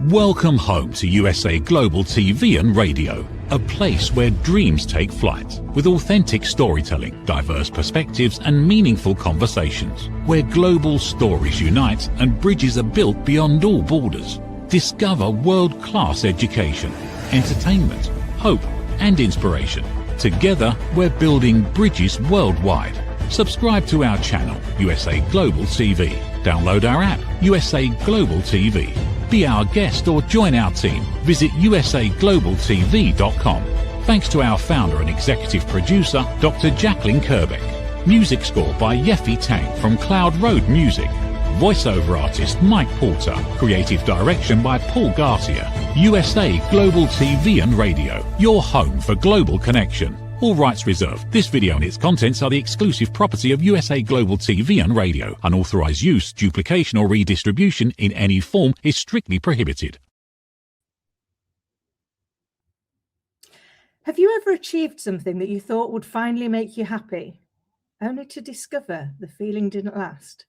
Welcome home to USA Global TV and Radio, a place where dreams take flight, with authentic storytelling, diverse perspectives and meaningful conversations, where global stories unite and bridges are built beyond all borders. Discover world-class education, entertainment, hope and inspiration. Together, we're building bridges worldwide. Subscribe to our channel, USA Global TV. Download our app, USA Global TV. Be our guest or join our team. Visit usaglobaltv.com. Thanks to our founder and executive producer, Dr. Jacalyn Kerbeck. Music score by Yeffy Tang from Cloud Road Music. Voiceover artist Mike Porter. Creative direction by Paul Garcia. USA Global TV and Radio. Your home for global connection. All rights reserved. This video and its contents are the exclusive property of USA Global TV and Radio. Unauthorized use, duplication or redistribution in any form is strictly prohibited. Have you ever achieved something that you thought would finally make you happy, only to discover the feeling didn't last?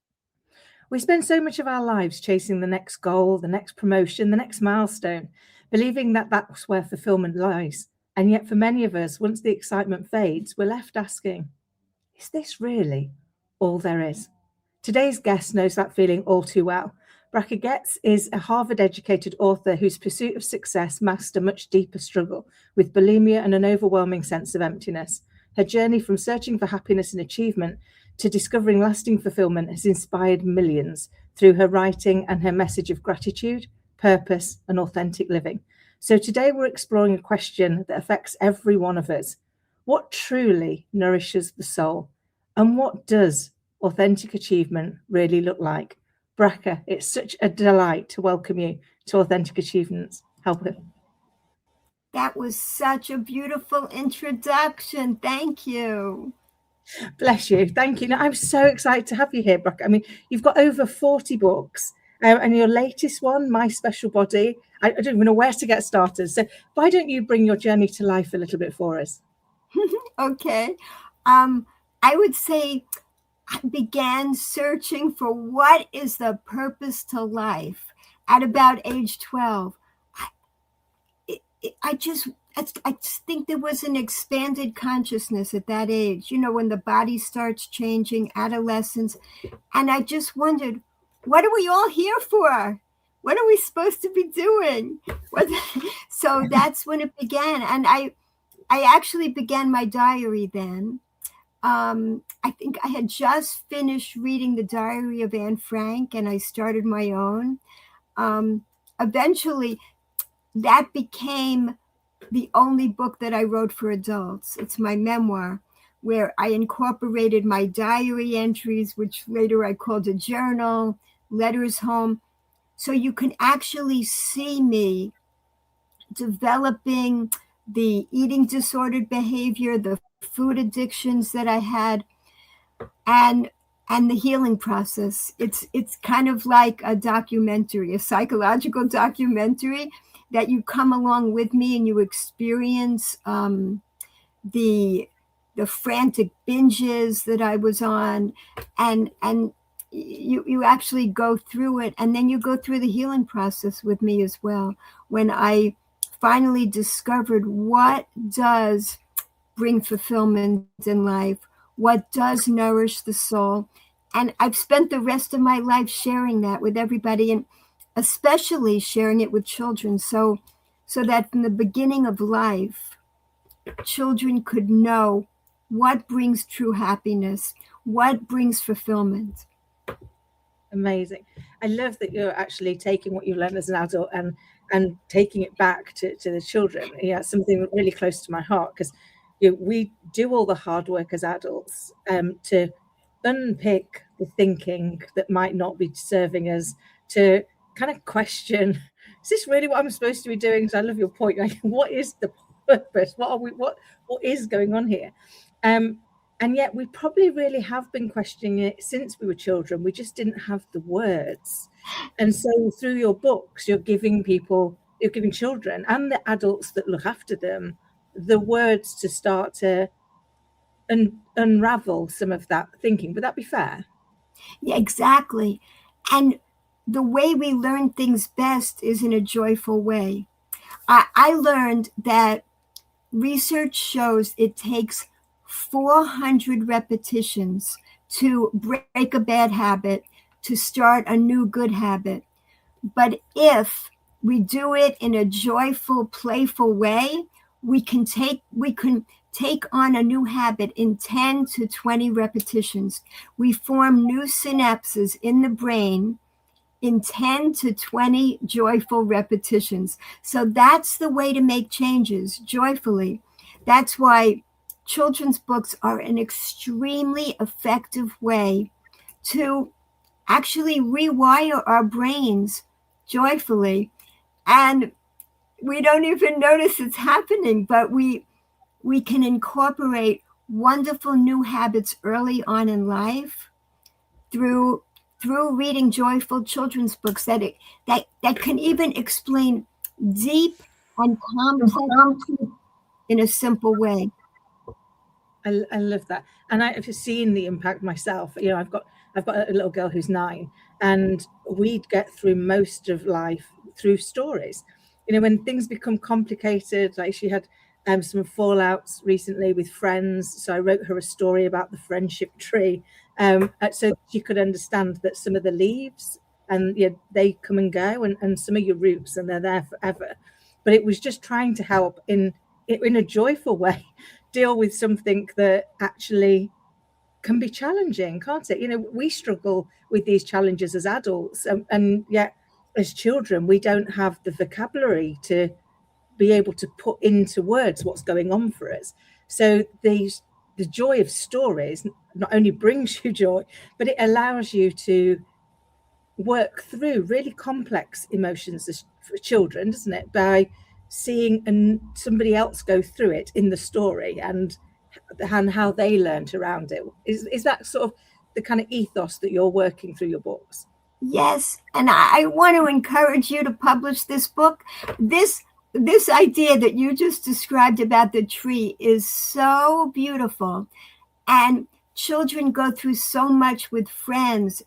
We spend so much of our lives chasing the next goal, the next promotion, the next milestone, believing that that's where fulfillment lies. And yet for many of us, once the excitement fades, we're left asking, is this really all there is? Today's guest knows that feeling all too well. Bracha Goetz is a Harvard-educated author whose pursuit of success masked a much deeper struggle with bulimia and an overwhelming sense of emptiness. Her journey from searching for happiness and achievement to discovering lasting fulfillment has inspired millions through her writing and her message of gratitude, purpose, and authentic living. So today we're exploring a question that affects every one of us. What truly nourishes the soul? And what does authentic achievement really look like? Bracha, it's such a delight to welcome you to Authentic Achievements. Help it. That was such a beautiful introduction. Thank you. Bless you. Thank you. Now, I'm so excited to have you here, Bracha. I mean, you've got over 40 books. And your latest one, My Special Body, I don't even know where to get started. So why don't you bring your journey to life a little bit for us? Okay. I would say I began searching for what is the purpose to life at about age 12. I just think there was an expanded consciousness at that age, you know, when the body starts changing, adolescence. And I just wondered, what are we all here for? What are we supposed to be doing? So that's when it began. And I actually began my diary then. I think I had just finished reading the Diary of Anne Frank, and I started my own. Eventually, that became the only book that I wrote for adults. It's my memoir, where I incorporated my diary entries, which later I called a journal, letters home. So you can actually see me developing the eating disordered behavior, the food addictions that I had, and the healing process. It's kind of like a documentary, a psychological documentary that you come along with me and you experience the frantic binges that I was on, and you actually go through it, and then you go through the healing process with me as well. When I finally discovered what does bring fulfillment in life, what does nourish the soul. And I've spent the rest of my life sharing that with everybody, and especially sharing it with children, so that from the beginning of life, children could know what brings true happiness, what brings fulfillment. Amazing. I love that you're actually taking what you've learned as an adult and taking it back to the children. Yeah, something really close to my heart, because we do all the hard work as adults to unpick the thinking that might not be serving us, to kind of question, is this really what I'm supposed to be doing? So I love your point. Like, what is the purpose? What is going on here? And yet we probably really have been questioning it since we were children. We just didn't have the words. And so through your books, you're giving children and the adults that look after them the words to start to unravel some of that thinking. Would that be fair? Yeah, exactly. And the way we learn things best is in a joyful way. I learned that research shows it takes 400 repetitions to break a bad habit, to start a new good habit. But if we do it in a joyful, playful way, we can take on a new habit in 10 to 20 repetitions. We form new synapses in the brain in 10 to 20 joyful repetitions. So that's the way to make changes joyfully. That's why children's books are an extremely effective way to actually rewire our brains joyfully. And we don't even notice it's happening, but we can incorporate wonderful new habits early on in life through reading joyful children's books that can even explain deep and complex in a simple way. I love that, and I've seen the impact myself. You know, I've got a little girl who's 9, and we'd get through most of life through stories. You know, when things become complicated, like she had some fallouts recently with friends, so I wrote her a story about the friendship tree, so she could understand that some of the leaves, and they come and go, and some of your roots, and they're there forever. But it was just trying to help in a joyful way deal with something that actually can be challenging, can't it? You know, we struggle with these challenges as adults, and yet as children we don't have the vocabulary to be able to put into words what's going on for us. So the joy of stories not only brings you joy, but it allows you to work through really complex emotions for children, doesn't it? By seeing somebody else go through it in the story and how they learned around it. Is that sort of the kind of ethos that you're working through your books? Yes, and I want to encourage you to publish this book. This idea that you just described about the tree is so beautiful, and children go through so much with friends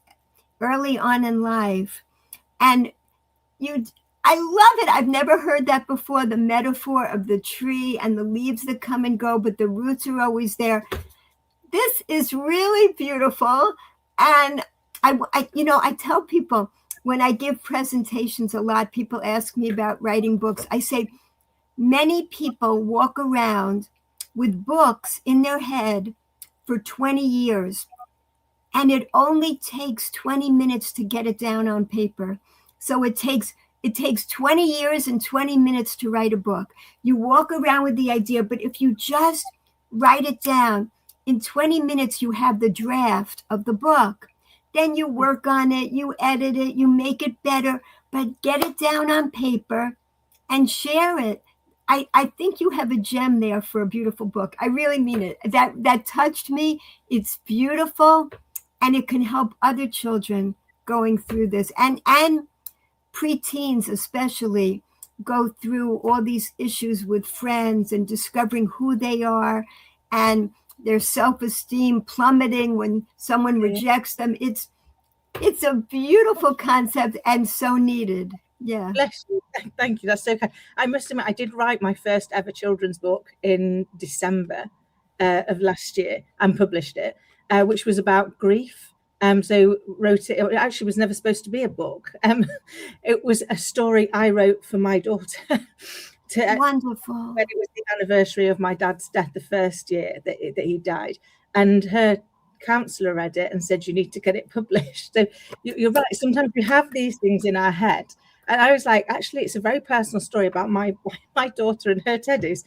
early on in life, and I love it. I've never heard that before, the metaphor of the tree and the leaves that come and go, but the roots are always there. This is really beautiful. And I tell people when I give presentations a lot, people ask me about writing books. I say many people walk around with books in their head for 20 years, and it only takes 20 minutes to get it down on paper. So it takes 20 years and 20 minutes to write a book. You walk around with the idea, but if you just write it down, in 20 minutes you have the draft of the book. Then you work on it, you edit it, you make it better, but get it down on paper and share it. I think you have a gem there for a beautiful book. I really mean it. That touched me. It's beautiful, and it can help other children going through this. And preteens especially go through all these issues with friends and discovering who they are and their self-esteem plummeting when someone rejects them. It's a beautiful concept and so needed. Yeah. Bless you. Thank you. That's so kind. I must admit, I did write my first ever children's book in December of last year and published it, which was about grief. So wrote it. It actually was never supposed to be a book. It was a story I wrote for my daughter. Wonderful. When it was the anniversary of my dad's death, the first year that he died, and her counsellor read it and said, "You need to get it published." So you're right. Sometimes we have these things in our head. And I was like, actually, it's a very personal story about my daughter and her teddies.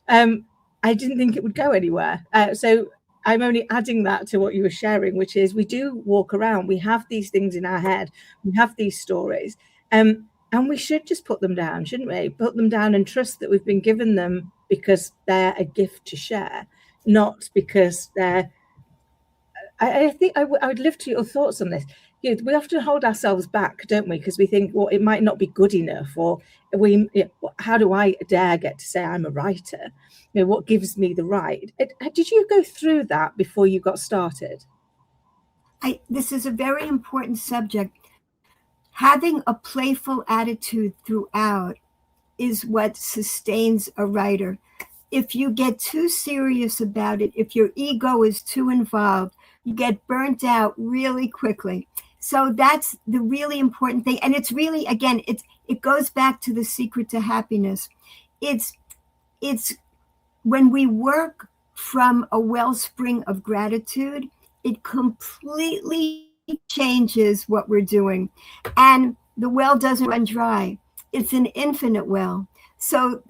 I didn't think it would go anywhere. So I'm only adding that to what you were sharing, which is we do walk around. We have these things in our head. We have these stories. And we should just put them down, shouldn't we? Put them down and trust that we've been given them because they're a gift to share, not because they're... I think I would love to your thoughts on this. We often hold ourselves back, don't we? Because we think, well, it might not be good enough, or how do I dare get to say I'm a writer? What gives me the right? Did you go through that before you got started? This is a very important subject. Having a playful attitude throughout is what sustains a writer. If you get too serious about it, if your ego is too involved, you get burnt out really quickly. So that's the really important thing. And it's really, again, it goes back to the secret to happiness. It's when we work from a wellspring of gratitude, it completely changes what we're doing. And the well doesn't run dry. It's an infinite well. So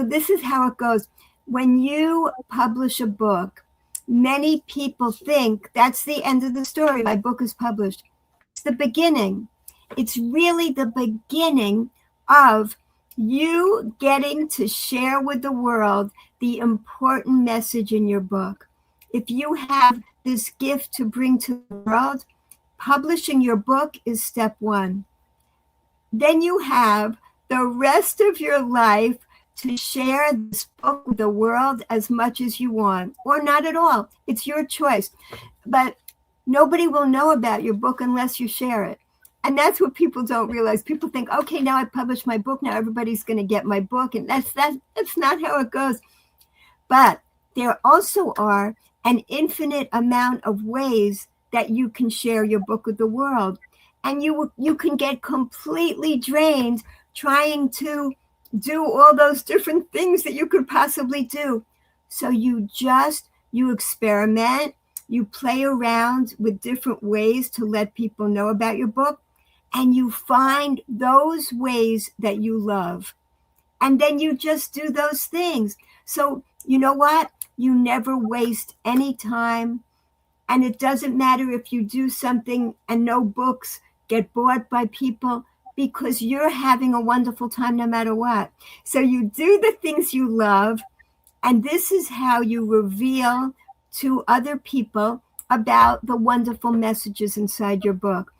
this is how it goes. When you publish a book, many people think that's the end of the story. My book is published. It's the beginning. It's really the beginning of you getting to share with the world the important message in your book. If you have this gift to bring to the world, publishing your book is step one. Then you have the rest of your life to share this book with the world as much as you want, or not at all. It's your choice. But nobody will know about your book unless you share it. And that's what people don't realize. People think, okay, now I published my book, now everybody's going to get my book. And that's not how it goes. But there also are an infinite amount of ways that you can share your book with the world. And you can get completely drained trying to do all those different things that you could possibly do. So you experiment, you play around with different ways to let people know about your book, and you find those ways that you love. And then you just do those things. So you know what? You never waste any time. And it doesn't matter if you do something and no books get bought by people, because you're having a wonderful time no matter what. So you do the things you love, and this is how you reveal to other people about the wonderful messages inside your book.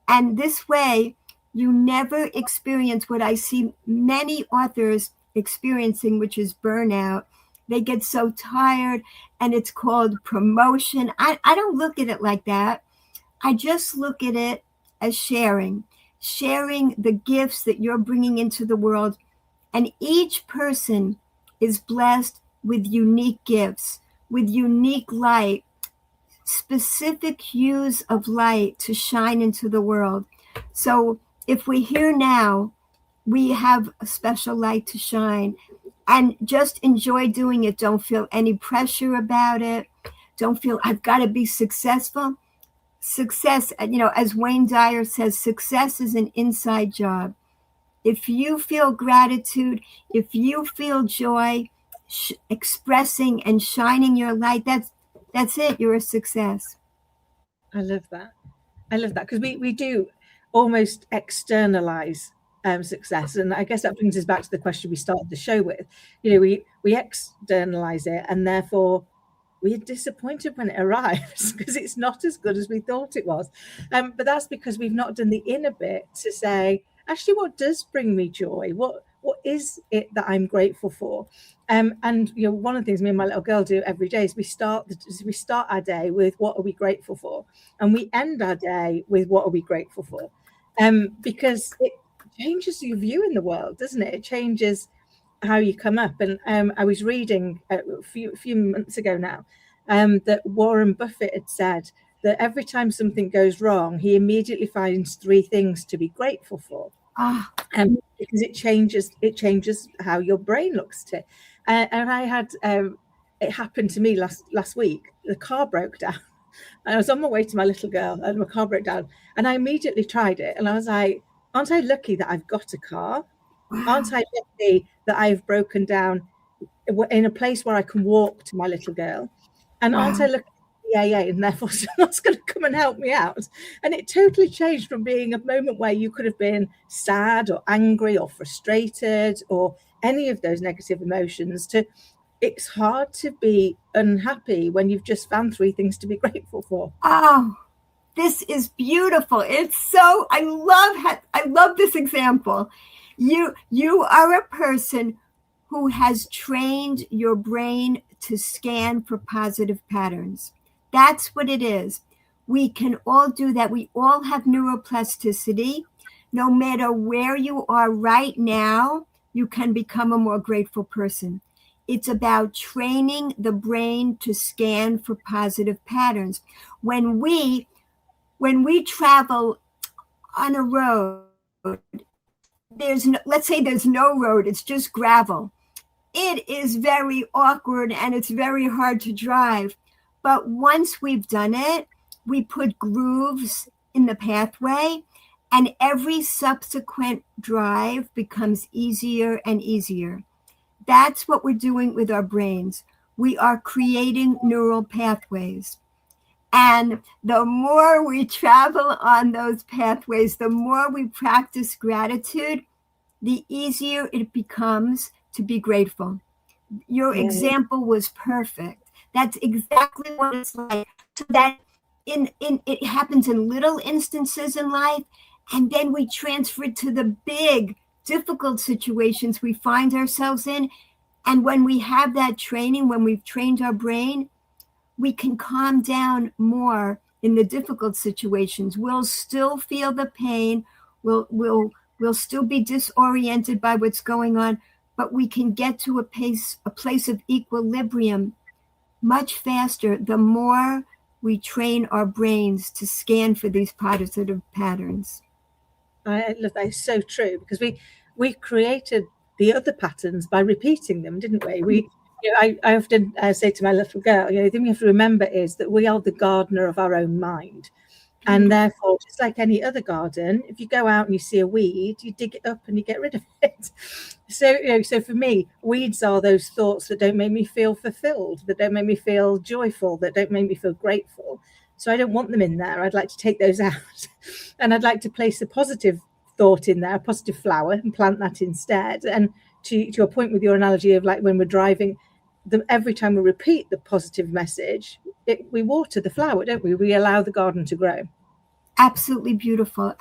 And this way, you never experience what I see many authors experiencing, which is burnout. They get so tired, and it's called promotion. I don't look at it like that. I just look at it as sharing the gifts that you're bringing into the world. And each person is blessed with unique gifts, with unique light, specific hues of light to shine into the world. So if we're here now, we have a special light to shine, and just enjoy doing it. Don't feel any pressure about it. Don't feel I've got to be successful. Success, as Wayne Dyer says, success is an inside job. If you feel gratitude, if you feel joy, expressing and shining your light, that's it. You're a success. I love that because we do almost externalize success, and I guess that brings us back to the question we started the show with. We externalize it, and therefore we're disappointed when it arrives because it's not as good as we thought it was. But that's because we've not done the inner bit to say, actually, what does bring me joy? What is it that I'm grateful for? And one of the things me and my little girl do every day is we start our day with what are we grateful for, and we end our day with what are we grateful for, because it changes your view in the world, doesn't it? It changes how you come up. And I was reading a few months ago now that Warren Buffett had said that every time something goes wrong, he immediately finds 3 things to be grateful for. Because it changes how your brain looks at it. And I had it happened to me last week. The car broke down. And I was on my way to my little girl, and my car broke down. And I immediately tried it, and I was like, aren't I lucky that I've got a car? Wow. Aren't I lucky that I've broken down in a place where I can walk to my little girl? And wow. Aren't I lucky and therefore someone's going to come and help me out? And it totally changed from being a moment where you could have been sad or angry or frustrated or any of those negative emotions to it's hard to be unhappy when you've just found 3 things to be grateful for. Oh, this is beautiful. It's so, I love this example. You are a person who has trained your brain to scan for positive patterns. That's what it is. We can all do that. We all have neuroplasticity. no matter where you are right now, you can become a more grateful person. It's about training the brain to scan for positive patterns. When we travel on a road, let's say there's no road, it's just gravel. It is very awkward and it's very hard to drive. But once we've done it, we put grooves in the pathway, and every subsequent drive becomes easier and easier. That's what we're doing with our brains. We are creating neural pathways. And the more we travel on those pathways, the more we practice gratitude, the easier it becomes to be grateful. Your example was perfect. That's exactly what it's like. So that it happens in little instances in life, and then we transfer it to the big, difficult situations we find ourselves in. And when we have that training, when we've trained our brain, we can calm down more in the difficult situations. We'll still feel the pain. We'll still be disoriented by what's going on, but we can get to a place of equilibrium much faster the more we train our brains to scan for these positive patterns. Look, that's so true, because we created the other patterns by repeating them, didn't we? I often say to my little girl, the thing we have to remember is that we are the gardener of our own mind. And therefore, just like any other garden, if you go out and you see a weed, you dig it up and you get rid of it. So for me, weeds are those thoughts that don't make me feel fulfilled, that don't make me feel joyful, that don't make me feel grateful. So I don't want them in there. I'd like to take those out. And I'd like to place a positive thought in there, a positive flower, and plant that instead. And to your point with your analogy of like when we're driving, every time we repeat the positive message, we water the flower, don't we? We allow the garden to grow. Absolutely beautiful.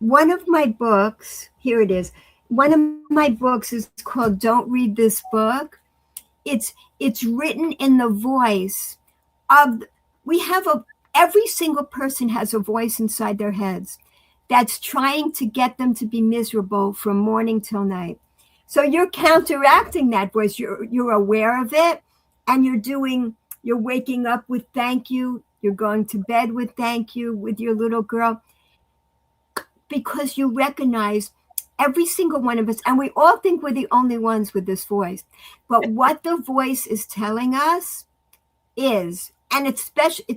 One of my books, here it is. One of my books is called Don't Read This Book. It's written in the voice of, every single person has a voice inside their heads that's trying to get them to be miserable from morning till night. So you're counteracting that voice. You're aware of it, and you're waking up with thank you. You're going to bed with thank you with your little girl, because you recognize every single one of us, and we all think we're the only ones with this voice. But what the voice is telling us is, and it's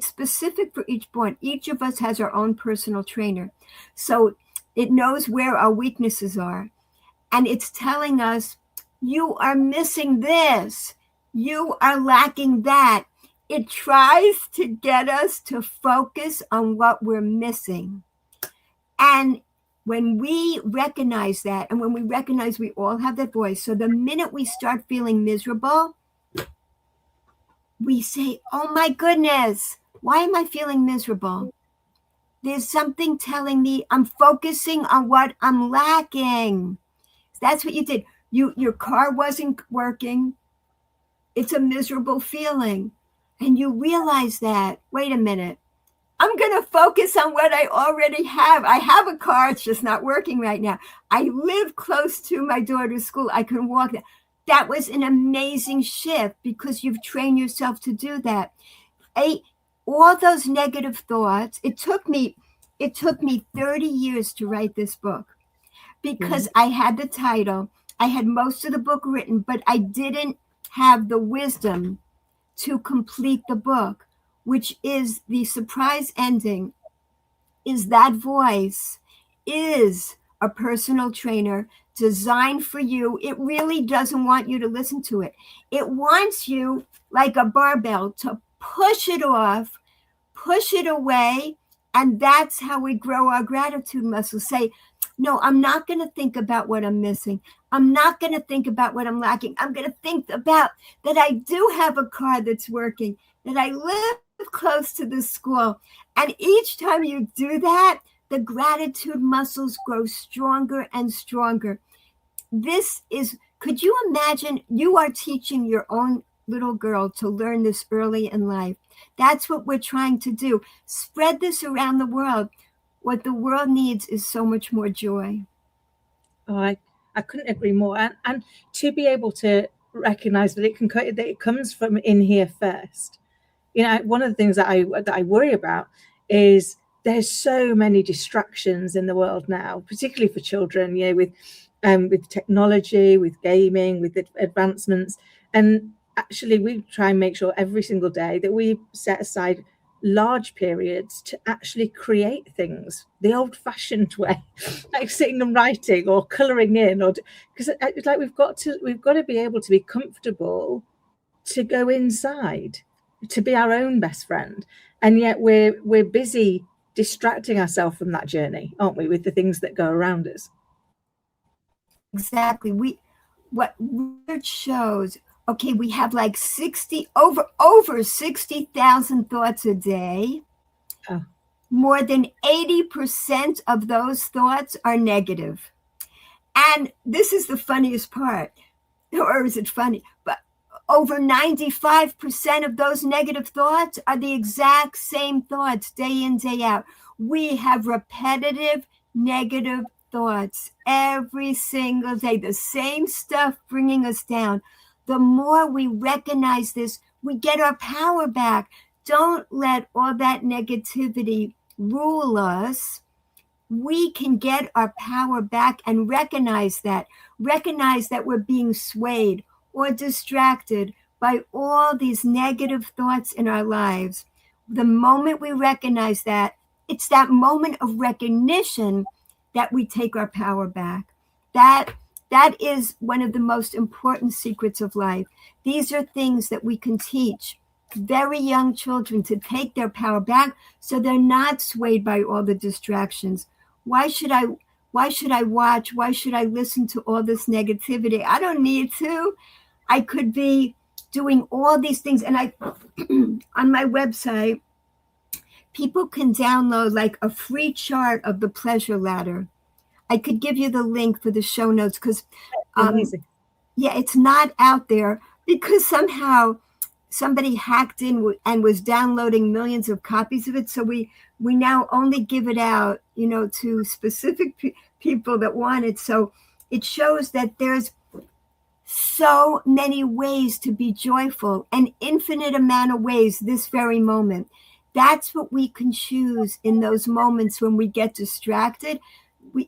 specific for each point. Each of us has our own personal trainer. So it knows where our weaknesses are. And it's telling us, you are missing this. You are lacking that. It tries to get us to focus on what we're missing. And when we recognize that, and when we recognize we all have that voice, so the minute we start feeling miserable, we say, oh my goodness, why am I feeling miserable? There's something telling me I'm focusing on what I'm lacking. That's what you did. Your car wasn't working. It's a miserable feeling. And you realize that, wait a minute, I'm going to focus on what I already have. I have a car. It's just not working right now. I live close to my daughter's school. I can walk there. That was an amazing shift, because you've trained yourself to do that. All those negative thoughts, it took me 30 years to write this book, because I had the title, I had most of the book written, but I didn't have the wisdom to complete the book, which is the surprise ending, is that voice is a personal trainer designed for you. It really doesn't want you to listen to it. It wants you, like a barbell, to push it off, push it away. And that's how we grow our gratitude muscle. Say, no, I'm not going to think about what I'm missing. I'm not going to think about what I'm lacking. I'm going to think about that I do have a car that's working, that I live close to the school. And each time you do that, the gratitude muscles grow stronger and stronger. Could you imagine you are teaching your own little girl to learn this early in life? That's what we're trying to do. Spread this around the world. What the world needs is so much more joy. Oh, I couldn't agree more. And to be able to recognize that it comes from in here first. You know, one of the things that I worry about is there's so many distractions in the world now, particularly for children, you know, with technology, with gaming, with the advancements. And actually we try and make sure every single day that we set aside large periods to actually create things the old-fashioned way, like sitting and writing or coloring in, or because it's like we've got to be able to be comfortable to go inside, to be our own best friend. And yet we're busy distracting ourselves from that journey, aren't we, with the things that go around us. Exactly. What research shows, okay, we have like over 60,000 thoughts a day. Oh. More than 80% of those thoughts are negative. And this is the funniest part, or is it funny? But over 95% of those negative thoughts are the exact same thoughts day in, day out. We have repetitive negative thoughts every single day, the same stuff bringing us down. The more we recognize this, we get our power back. Don't let all that negativity rule us. We can get our power back and recognize that we're being swayed or distracted by all these negative thoughts in our lives. The moment we recognize that, it's that moment of recognition that we take our power back. That is one of the most important secrets of life. These are things that we can teach very young children to take their power back so they're not swayed by all the distractions. Why should I watch? Why should I listen to all this negativity? I don't need to. I could be doing all these things. And I, on my website, people can download like a free chart of the pleasure ladder. I could give you the link for the show notes because, yeah, it's not out there because somehow somebody hacked in and was downloading millions of copies of it. So we now only give it out, you know, to specific people that want it. So it shows that there's so many ways to be joyful, an infinite amount of ways this very moment. That's what we can choose in those moments when we get distracted.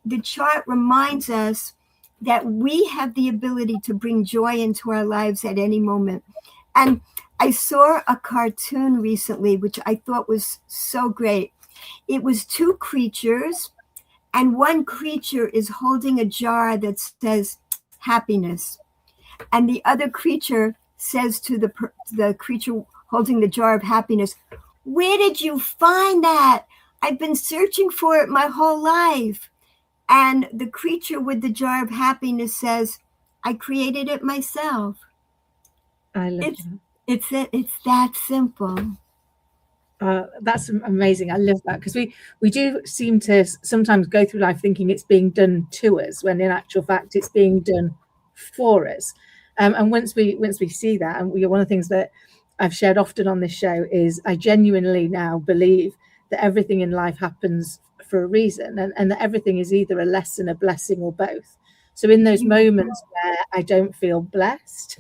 The chart reminds us that we have the ability to bring joy into our lives at any moment. And I saw a cartoon recently, which I thought was so great. It was two creatures, and one creature is holding a jar that says happiness. And the other creature says to the creature holding the jar of happiness, "Where did you find that? I've been searching for it my whole life." And the creature with the jar of happiness says, "I created it myself." I love It's that simple. That's amazing. I love that because we do seem to sometimes go through life thinking it's being done to us when in actual fact it's being done for us. And once we see that, and one of the things that I've shared often on this show is I genuinely now believe that everything in life happens for a reason, and that everything is either a lesson, a blessing, or both. So in those moments where I don't feel blessed,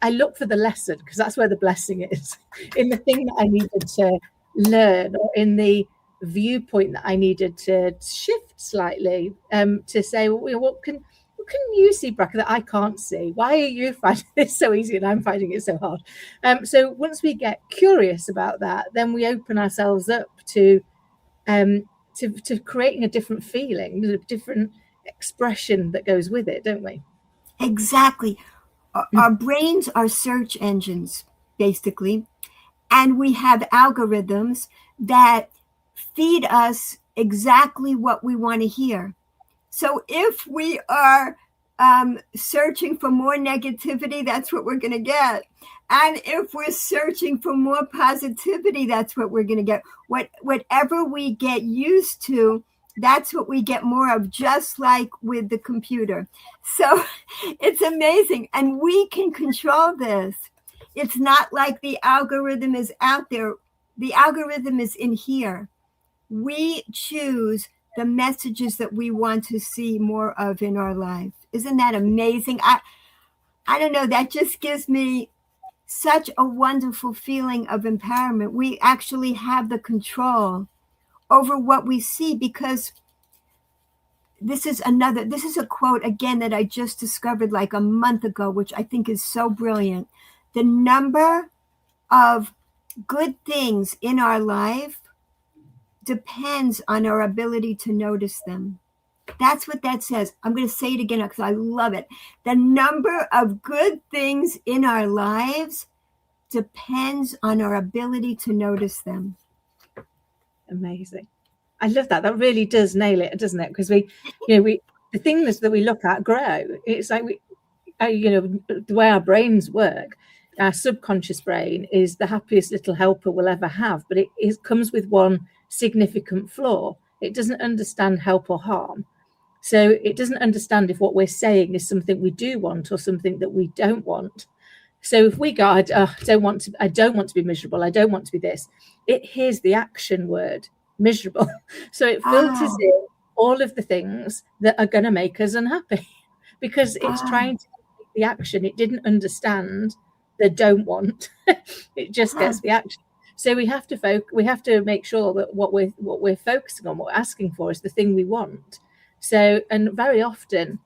I look for the lesson because that's where the blessing is, in the thing that I needed to learn, or in the viewpoint that I needed to shift slightly, to say, well, what can you see, Bracha, that I can't see? Why are you finding this so easy and I'm finding it so hard? So once we get curious about that, then we open ourselves up to creating a different feeling, a different expression that goes with it, don't we? Exactly. Our brains are search engines, basically, and we have algorithms that feed us exactly what we want to hear. So if we are searching for more negativity, that's what we're going to get. And if we're searching for more positivity, that's what we're going to get. Whatever we get used to, that's what we get more of, just like with the computer. So it's amazing. And we can control this. It's not like the algorithm is out there. The algorithm is in here. we choose the messages that we want to see more of in our life. Isn't that amazing? I don't know, that just gives me such a wonderful feeling of empowerment. We actually have the control over what we see, because this is a quote again that I just discovered like a month ago, which I think is so brilliant. The number of good things in our life depends on our ability to notice them. That's what that says. I'm going to say it again because I love it. The number of good things in our lives depends on our ability to notice them. Amazing. I love that. That really does nail it, doesn't it? Because the things that we look at grow. It's like the way our brains work. Our subconscious brain is the happiest little helper we'll ever have, but it comes with one significant flaw. It doesn't understand help or harm. So it doesn't understand if what we're saying is something we do want or something that we don't want. So if we go, I don't want to be miserable, I don't want to be this, it hears the action word, miserable. So it filters in all of the things that are going to make us unhappy, because it's trying to make the action. It didn't understand the don't want. It just gets the action. So we have to make sure that what we're focusing on, what we're asking for, is the thing we want. So, and very often,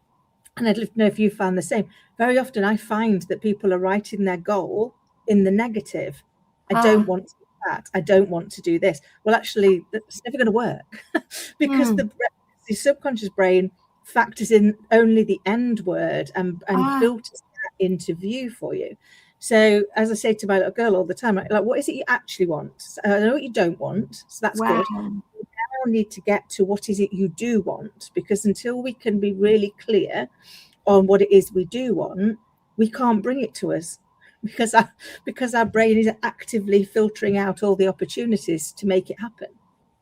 and I'd love to know if you found the same, very often I find that people are writing their goal in the negative. I don't want to do that. I don't want to do this. Well, actually, it's never going to work because the subconscious brain factors in only the end word and filters that into view for you. So as I say to my little girl all the time, like, what is it you actually want? So I know what you don't want, so that's good. We now need to get to what is it you do want, because until we can be really clear on what it is we do want, we can't bring it to us, because our brain is actively filtering out all the opportunities to make it happen.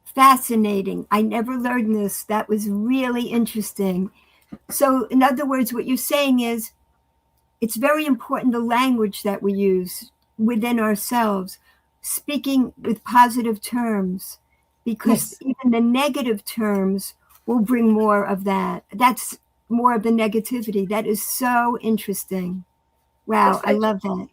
Fascinating. I never learned this. That was really interesting. So in other words, what you're saying is, it's very important the language that we use within ourselves, speaking with positive terms, because even the negative terms will bring more of that. That's more of the negativity. That is so interesting. Wow, I love that.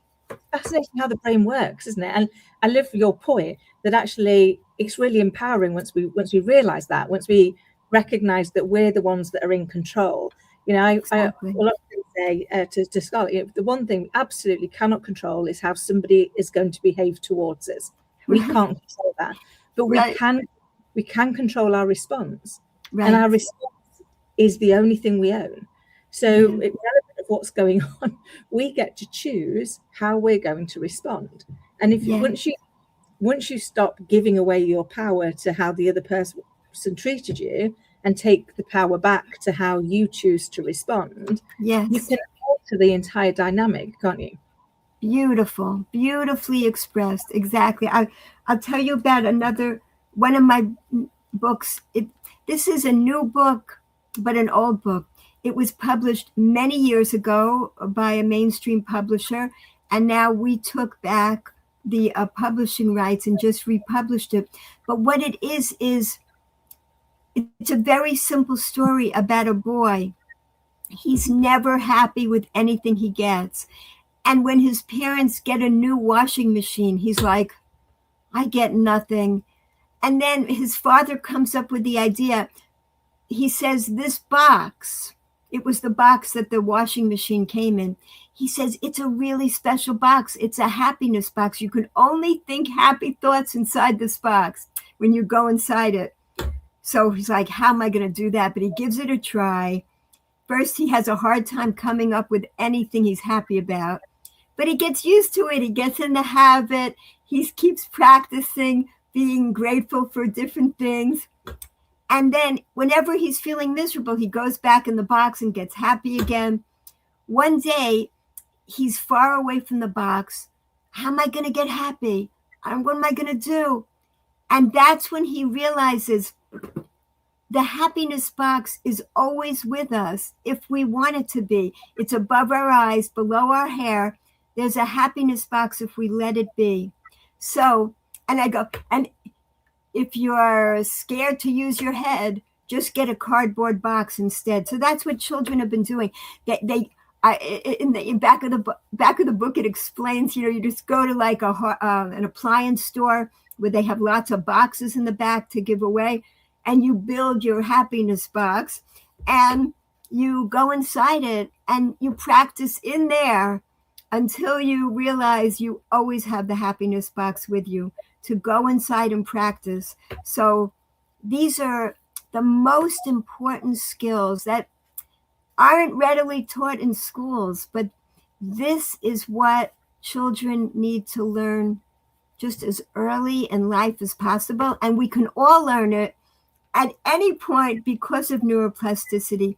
Fascinating how the brain works, isn't it? And I love your point that actually it's really empowering once we realize that, once we recognize that we're the ones that are in control. I will often say to Scarlett, the one thing we absolutely cannot control is how somebody is going to behave towards us. We can't control that, but we can control our response, and our response is the only thing we own. So, irrelevant of what's going on, we get to choose how we're going to respond. And if once you stop giving away your power to how the other person treated you, and take the power back to how you choose to respond, you can alter the entire dynamic, can't you? Beautiful, beautifully expressed. Exactly. I'll tell you about another one of my books. This is a new book, but an old book. It was published many years ago by a mainstream publisher, and now we took back the publishing rights and just republished it. But what it is it's a very simple story about a boy. He's never happy with anything he gets. And when his parents get a new washing machine, he's like, I get nothing. And then his father comes up with the idea. He says, this box, it was the box that the washing machine came in. He says, it's a really special box. It's a happiness box. You can only think happy thoughts inside this box when you go inside it. So he's like, how am I going to do that? But he gives it a try. First, he has a hard time coming up with anything he's happy about, but he gets used to it. He gets in the habit. He keeps practicing being grateful for different things. And then whenever he's feeling miserable, he goes back in the box and gets happy again. One day, he's far away from the box. How am I going to get happy? What am I going to do? And that's when he realizes the happiness box is always with us if we want it to be. It's above our eyes, below our hair. There's a happiness box if we let it be. So, and I go, and if you're scared to use your head, just get a cardboard box instead. So that's what children have been doing. In the back of the book, it explains, you just go to like an appliance store where they have lots of boxes in the back to give away, and you build your happiness box, and you go inside it and you practice in there until you realize you always have the happiness box with you to go inside and practice. So these are the most important skills that aren't readily taught in schools, but this is what children need to learn just as early in life as possible. And we can all learn it at any point because of neuroplasticity.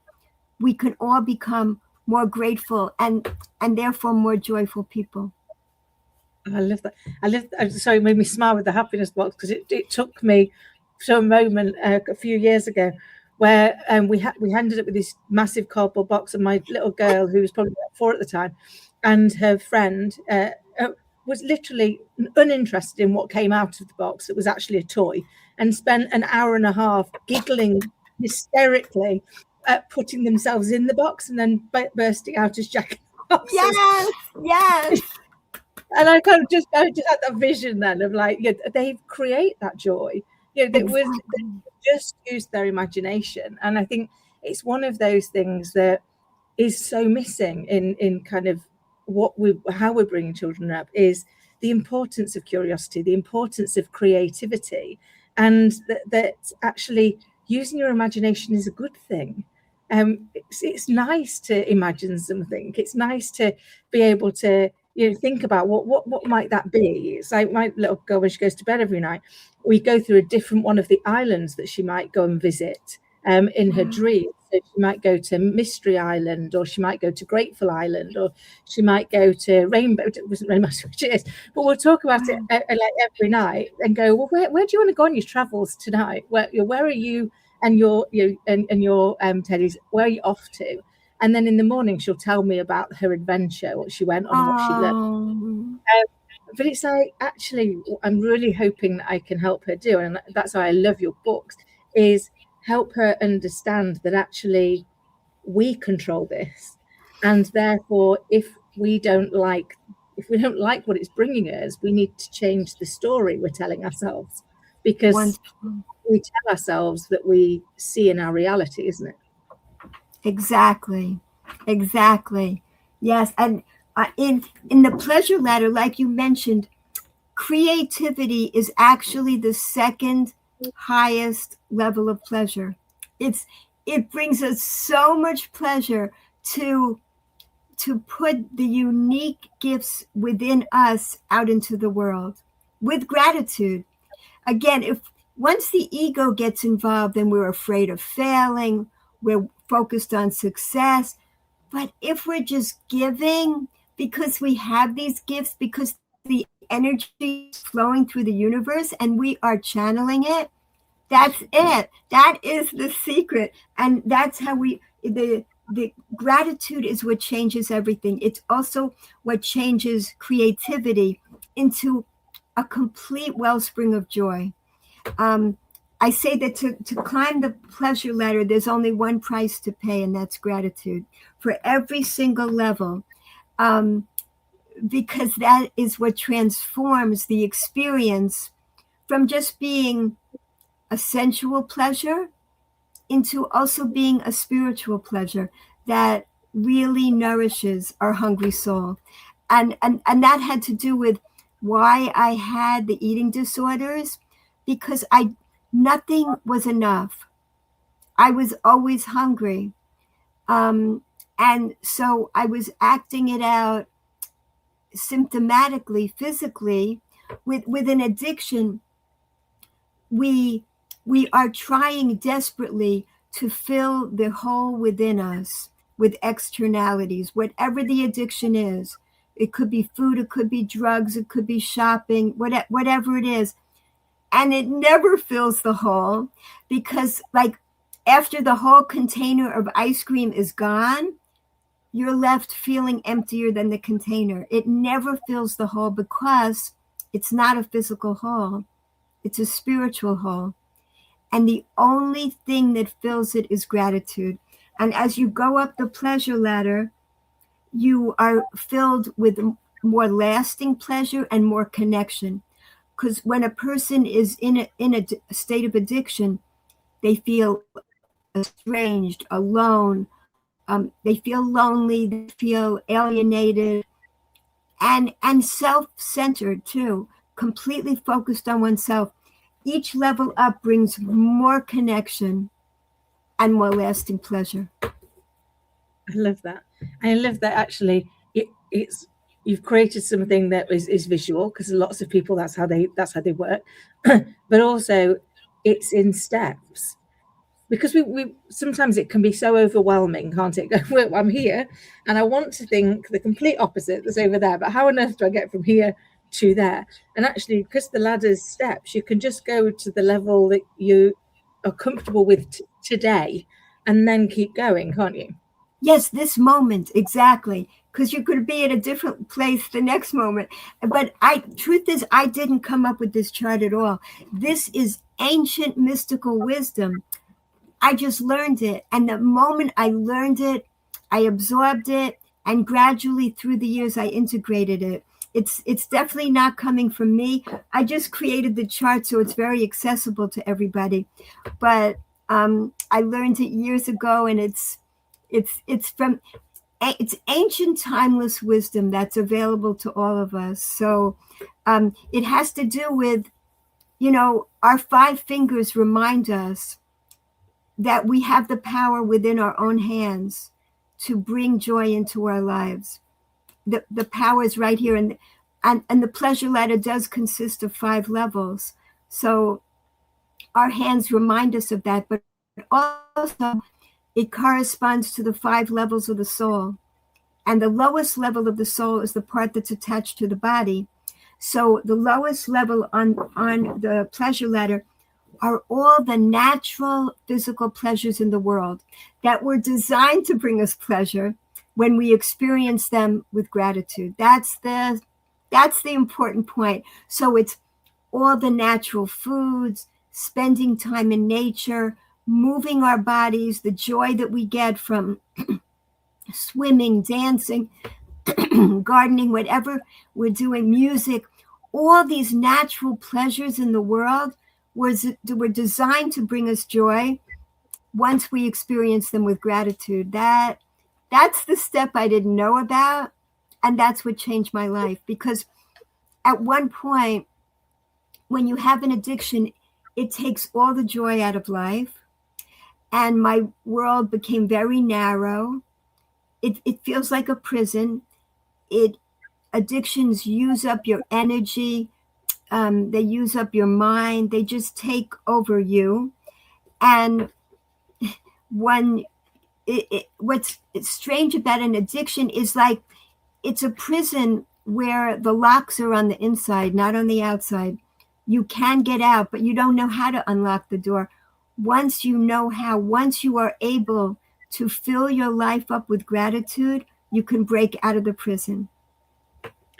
We can all become more grateful and therefore more joyful people. I love that. Sorry, it made me smile with the happiness box, because it took me to a moment a few years ago where we ended up with this massive cardboard box, and my little girl, who was probably about 4 at the time, and her friend was literally uninterested in what came out of the box. It was actually a toy, and spent an hour and a half giggling hysterically at putting themselves in the box and then bursting out as Jacalyn. Yes. And I kind of just had that vision then of like, they create that joy. They just used their imagination. And I think it's one of those things that is so missing in kind of how we're bringing children up, is the importance of curiosity, the importance of creativity, and that actually using your imagination is a good thing. It's nice to imagine something. It's nice to be able to think about what might that be. It's like my little girl, when she goes to bed every night, we go through a different one of the islands that she might go and visit in her dream. So she might go to Mystery Island, or she might go to Grateful Island, or she might go to Rainbow. It wasn't really much which it is, but we'll talk about it like every night and go, well, where do you want to go on your travels tonight? Where are you and your Teddy's, where are you off to? And then in the morning, she'll tell me about her adventure, what she went on, what she learned. But it's like, actually, I'm really hoping that I can help her do, and that's why I love your books, is help her understand that actually we control this. And therefore, if we don't like what it's bringing us, we need to change the story we're telling ourselves, because we tell ourselves that we see in our reality, isn't it? Exactly. Yes. And in the pleasure ladder, like you mentioned, creativity is actually the second highest level of pleasure. It brings us so much pleasure to put the unique gifts within us out into the world with gratitude. Again, once the ego gets involved, then we're afraid of failing, we're focused on success. But if we're just giving because we have these gifts, because the energy is flowing through the universe and we are channeling it, that's it. That is the secret. And that's how the gratitude is what changes everything. It's also what changes creativity into a complete wellspring of joy. I say that to climb the pleasure ladder, there's only one price to pay, and that's gratitude for every single level, because that is what transforms the experience from just being a sensual pleasure into also being a spiritual pleasure that really nourishes our hungry soul. And that had to do with why I had the eating disorders, because nothing was enough. I was always hungry. And so I was acting it out symptomatically, physically, with an addiction. We are trying desperately to fill the hole within us with externalities, whatever the addiction is. It could be food, it could be drugs, it could be shopping, whatever it is. And it never fills the hole, because like after the whole container of ice cream is gone, you're left feeling emptier than the container. It never fills the hole because it's not a physical hole. It's a spiritual hole. And the only thing that fills it is gratitude. And as you go up the pleasure ladder, you are filled with more lasting pleasure and more connection. Because when a person is in a state of addiction, they feel estranged, alone. They feel lonely. They feel alienated, and self-centered too. Completely focused on oneself. Each level up brings more connection and more lasting pleasure. I love that. I love that actually it's you've created something that is visual, because lots of people that's how they work. But also it's in steps. Because we sometimes it can be so overwhelming, can't it? Well, I'm here and I want to think the complete opposite that's over there, but how on earth do I get from here to there? And actually, because the ladder's steps, you can just go to the level that you are comfortable with today and then keep going, can't you? Yes, this moment, exactly. Because you could be at a different place the next moment. But truth is, I didn't come up with this chart at all. This is ancient mystical wisdom. I just learned it. And the moment I learned it, I absorbed it. And gradually through the years, I integrated it. It's definitely not coming from me. I just created the chart so it's very accessible to everybody. But I learned it years ago, and it's ancient, timeless wisdom that's available to all of us. So it has to do with, our 5 fingers remind us that we have the power within our own hands to bring joy into our lives. The power is right here, and the pleasure ladder does consist of 5 levels. So our hands remind us of that, but also it corresponds to the 5 levels of the soul. And the lowest level of the soul is the part that's attached to the body. So the lowest level on the pleasure ladder are all the natural physical pleasures in the world that were designed to bring us pleasure when we experience them with gratitude. That's the important point. So it's all the natural foods, spending time in nature, moving our bodies, the joy that we get from swimming, dancing, gardening, whatever we're doing, music, all these natural pleasures in the world were designed to bring us joy once we experience them with gratitude. That's the step I didn't know about, and that's what changed my life. Because at one point, when you have an addiction, it takes all the joy out of life, and my world became very narrow. It feels like a prison. Addictions use up your energy. They use up your mind. They just take over you. And what's strange about an addiction is like it's a prison where the locks are on the inside, not on the outside. You can get out, but you don't know how to unlock the door. Once you know how, once you are able to fill your life up with gratitude, you can break out of the prison.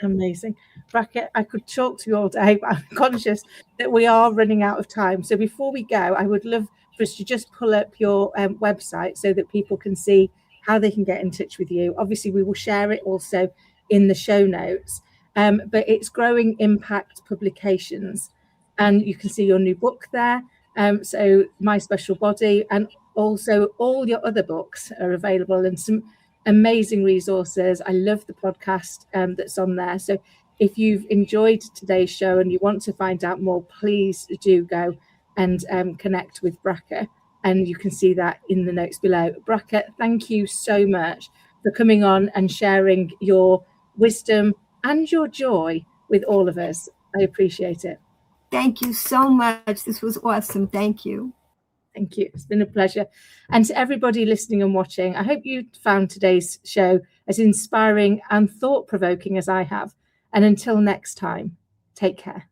Amazing. Bracha, I could talk to you all day, but I'm conscious that we are running out of time. So before we go, I would love for us to just pull up your website so that people can see how they can get in touch with you. Obviously, we will share it also in the show notes, but it's Growing Impact Publications. And you can see your new book there. So My Special Body, and also all your other books are available, and some amazing resources. I love the podcast that's on there. So if you've enjoyed today's show and you want to find out more, please do go and connect with Bracha, and you can see that in the notes below. Bracha, thank you so much for coming on and sharing your wisdom and your joy with all of us. I appreciate it. Thank you so much. This was awesome. Thank you. Thank you. It's been a pleasure. And to everybody listening and watching, I hope you found today's show as inspiring and thought-provoking as I have. And until next time, take care.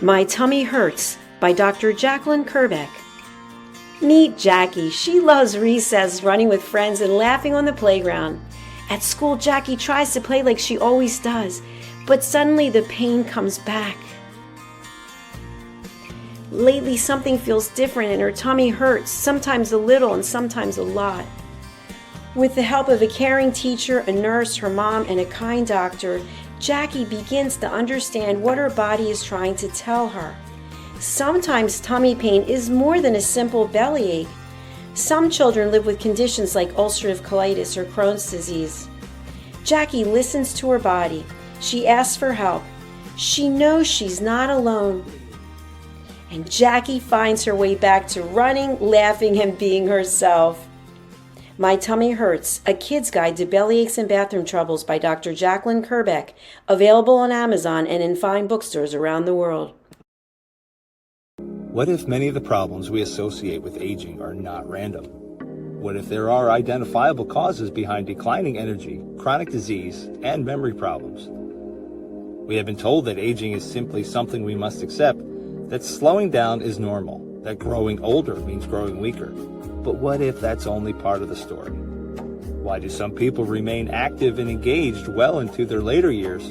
My Tummy Hurts by Dr. Jacalyn Kerbeck. Meet Jackie. She loves recess, running with friends, and laughing on the playground. At school, Jackie tries to play like she always does, but suddenly the pain comes back. Lately, something feels different and her tummy hurts, sometimes a little and sometimes a lot. With the help of a caring teacher, a nurse, her mom, and a kind doctor, Jackie begins to understand what her body is trying to tell her. Sometimes tummy pain is more than a simple bellyache. Some children live with conditions like ulcerative colitis or Crohn's disease. Jackie listens to her body. She asks for help. She knows she's not alone. And Jackie finds her way back to running, laughing, and being herself. My Tummy Hurts, a kid's guide to bellyaches and bathroom troubles by Dr. Jacalyn Kerbeck, available on Amazon and in fine bookstores around the world. What if many of the problems we associate with aging are not random? What if there are identifiable causes behind declining energy, chronic disease, and memory problems? We have been told that aging is simply something we must accept, that slowing down is normal, that growing older means growing weaker. But what if that's only part of the story? Why do some people remain active and engaged well into their later years?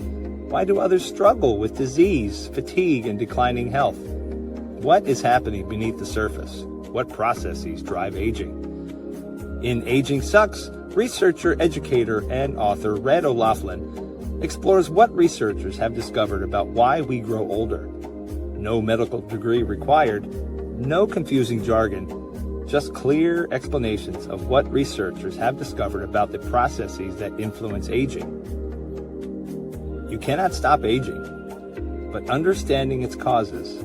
Why do others struggle with disease, fatigue, and declining health? What is happening beneath the surface? What processes drive aging? In Aging Sucks, researcher, educator, and author Red O'Loughlin explores what researchers have discovered about why we grow older. No medical degree required, no confusing jargon, just clear explanations of what researchers have discovered about the processes that influence aging. You cannot stop aging, but understanding its causes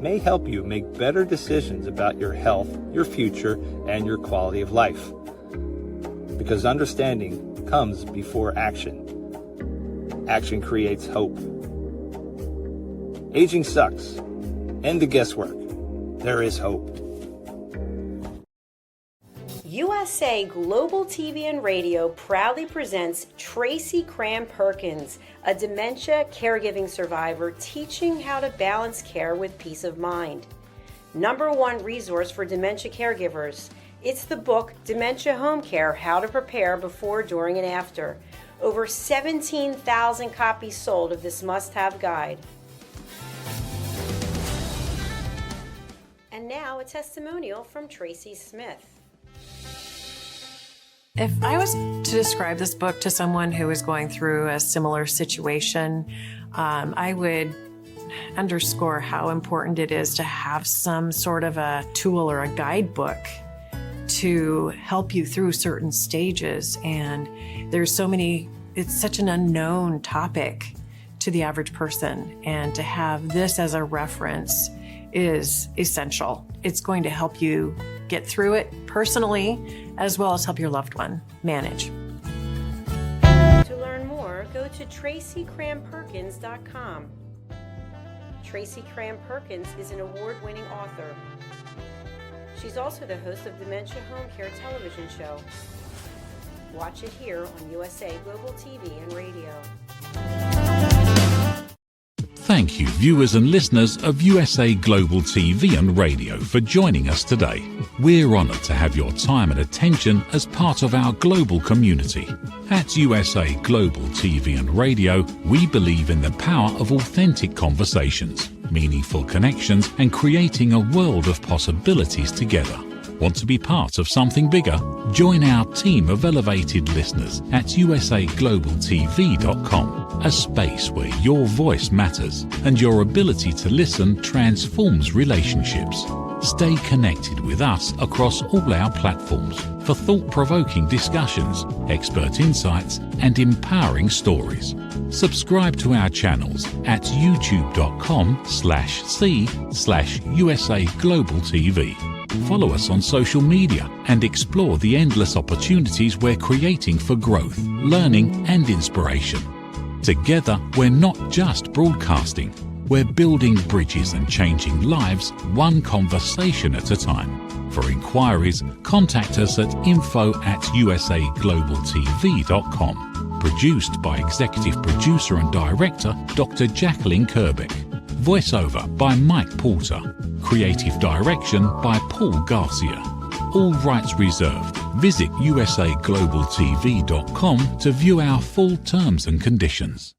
may help you make better decisions about your health, your future, and your quality of life. Because understanding comes before action. Action creates hope. Aging sucks. End the guesswork. There is hope. USA Global TV and Radio proudly presents Tracy Cram-Perkins, a dementia caregiving survivor teaching how to balance care with peace of mind. #1 resource for dementia caregivers. It's the book Dementia Home Care: How to Prepare Before, During, and After. Over 17,000 copies sold of this must-have guide. And now a testimonial from Tracy Smith. If I was to describe this book to someone who is going through a similar situation, I would underscore how important it is to have some sort of a tool or a guidebook to help you through certain stages. And there's so many, it's such an unknown topic to the average person. And to have this as a reference is essential. It's going to help you get through it personally, as well as help your loved one manage. To learn more, go to TracyCramPerkins.com. Tracy Cram-Perkins is an award-winning author. She's also the host of Dementia Home Care television show. Watch it here on USA Global TV and Radio. Thank you, viewers and listeners of USA Global TV and Radio, for joining us today. We're honoured to have your time and attention as part of our global community. At USA Global TV and Radio, we believe in the power of authentic conversations, meaningful connections, and creating a world of possibilities together. Want to be part of something bigger? Join our team of elevated listeners at usaglobaltv.com, a space where your voice matters and your ability to listen transforms relationships. Stay connected with us across all our platforms for thought-provoking discussions, expert insights, and empowering stories. Subscribe to our channels at youtube.com/c/USA Global TV. Follow us on social media and explore the endless opportunities we're creating for growth, learning, and inspiration. Together, we're not just broadcasting, we're building bridges and changing lives one conversation at a time. For inquiries, contact us at info@usaglobaltv.com. Produced by Executive Producer and Director Dr. Jacalyn Kerbeck. Voiceover by Mike Porter. Creative direction by Paul Garcia. All rights reserved. Visit usaglobaltv.com to view our full terms and conditions.